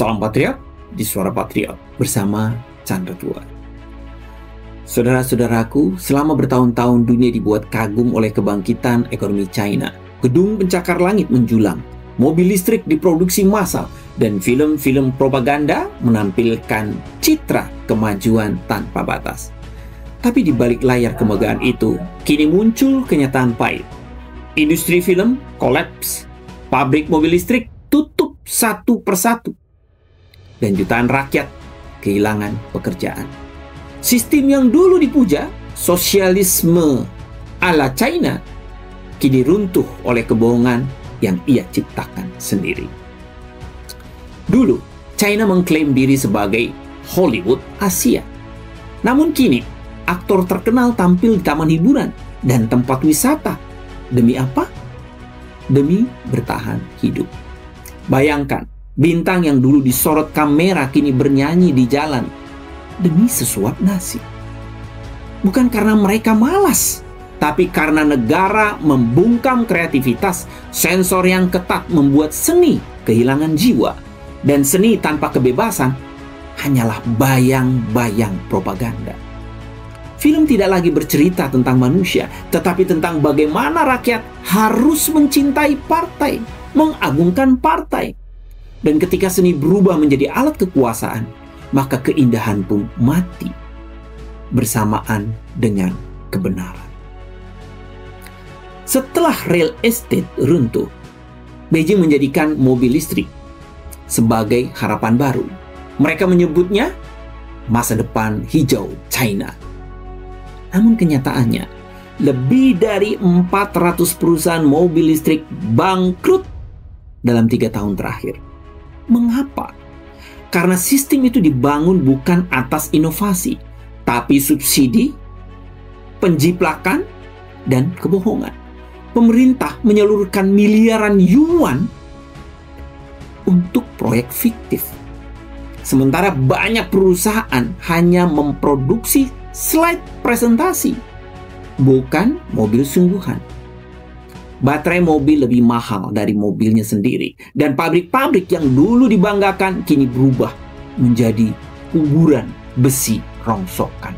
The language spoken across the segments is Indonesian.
Salam Patriot di Suara Patriot bersama Chandra Tua. Saudara-saudaraku, selama bertahun-tahun dunia dibuat kagum oleh kebangkitan ekonomi China. Gedung pencakar langit menjulang, mobil listrik diproduksi massal, dan film-film propaganda menampilkan citra kemajuan tanpa batas. Tapi di balik layar kemegahan itu, kini muncul kenyataan pahit. Industri film kolaps, pabrik mobil listrik tutup satu persatu, dan jutaan rakyat kehilangan pekerjaan. Sistem yang dulu dipuja, sosialisme ala China, kini runtuh oleh kebohongan yang ia ciptakan sendiri. Dulu, China mengklaim diri sebagai Hollywood Asia. Namun kini, aktor terkenal tampil di taman hiburan dan tempat wisata. Demi apa? Demi bertahan hidup. Bayangkan, bintang yang dulu disorot kamera kini bernyanyi di jalan demi sesuap nasi. Bukan karena mereka malas, tapi karena negara membungkam kreativitas. Sensor yang ketat membuat seni kehilangan jiwa, dan seni tanpa kebebasan hanyalah bayang-bayang propaganda. Film tidak lagi bercerita tentang manusia, tetapi tentang bagaimana rakyat harus mencintai partai, mengagungkan partai. Dan ketika seni berubah menjadi alat kekuasaan, maka keindahan pun mati bersamaan dengan kebenaran. Setelah real estate runtuh, Beijing menjadikan mobil listrik sebagai harapan baru. Mereka menyebutnya masa depan hijau China. Namun kenyataannya, lebih dari 400 perusahaan mobil listrik bangkrut dalam 3 tahun terakhir. Mengapa? Karena sistem itu dibangun bukan atas inovasi, tapi subsidi, penjiplakan, dan kebohongan. Pemerintah menyalurkan miliaran yuan untuk proyek fiktif. Sementara banyak perusahaan hanya memproduksi slide presentasi, bukan mobil sungguhan. Baterai mobil lebih mahal dari mobilnya sendiri, dan pabrik-pabrik yang dulu dibanggakan kini berubah menjadi kuburan besi rongsokan.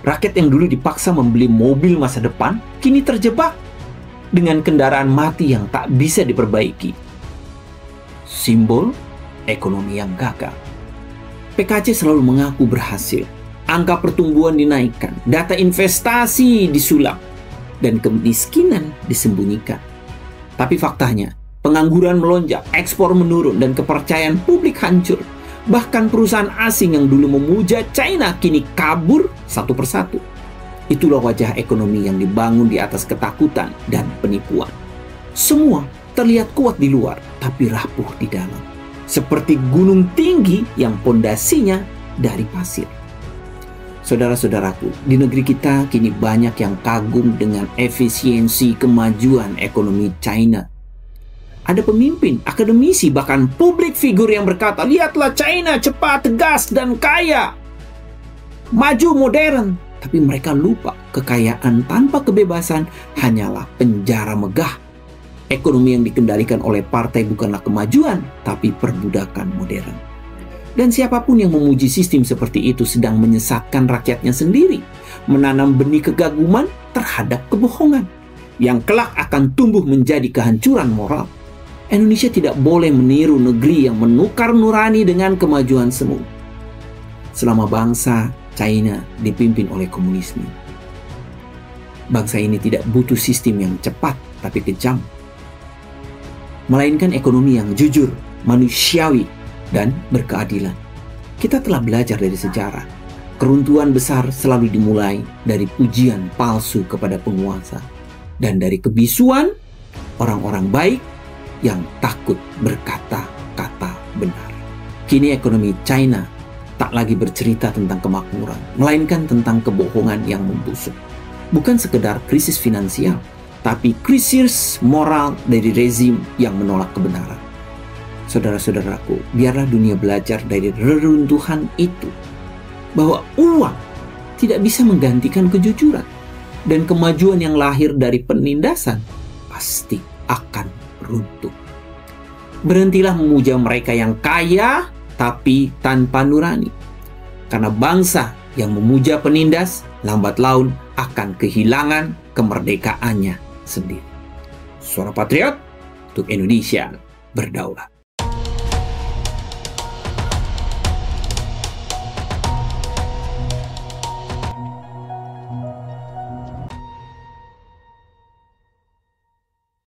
Rakyat yang dulu dipaksa membeli mobil masa depan kini terjebak dengan kendaraan mati yang tak bisa diperbaiki. Simbol ekonomi yang gagal. PKC selalu mengaku berhasil. Angka pertumbuhan dinaikkan, data investasi disulap, dan kemiskinan disembunyikan. Tapi faktanya, pengangguran melonjak, ekspor menurun, dan kepercayaan publik hancur. Bahkan perusahaan asing yang dulu memuja China kini kabur satu persatu. Itulah wajah ekonomi yang dibangun di atas ketakutan dan penipuan. Semua terlihat kuat di luar, tapi rapuh di dalam. Seperti gunung tinggi yang pondasinya dari pasir. Saudara-saudaraku, di negeri kita kini banyak yang kagum dengan efisiensi kemajuan ekonomi China. Ada pemimpin, akademisi, bahkan publik figur yang berkata, lihatlah China cepat, tegas, dan kaya. Maju modern. Tapi mereka lupa kekayaan tanpa kebebasan hanyalah penjara megah. Ekonomi yang dikendalikan oleh partai bukanlah kemajuan, tapi perbudakan modern. Dan siapapun yang memuji sistem seperti itu sedang menyesatkan rakyatnya sendiri, menanam benih kegaguman terhadap kebohongan, yang kelak akan tumbuh menjadi kehancuran moral. Indonesia tidak boleh meniru negeri yang menukar nurani dengan kemajuan semu. Selama bangsa China dipimpin oleh komunisme, bangsa ini tidak butuh sistem yang cepat tapi kejam, melainkan ekonomi yang jujur, manusiawi, dan berkeadilan. Kita telah belajar dari sejarah. Keruntuhan besar selalu dimulai dari pujian palsu kepada penguasa, dan dari kebisuan orang-orang baik yang takut berkata-kata benar. Kini ekonomi China tak lagi bercerita tentang kemakmuran, melainkan tentang kebohongan yang membusuk. Bukan sekedar krisis finansial, tapi krisis moral dari rezim yang menolak kebenaran. Saudara-saudaraku, biarlah dunia belajar dari reruntuhan itu, bahwa uang tidak bisa menggantikan kejujuran, dan kemajuan yang lahir dari penindasan pasti akan runtuh. Berhentilah memuja mereka yang kaya tapi tanpa nurani. Karena bangsa yang memuja penindas, lambat laun akan kehilangan kemerdekaannya sendiri. Suara Patriot untuk Indonesia berdaulat.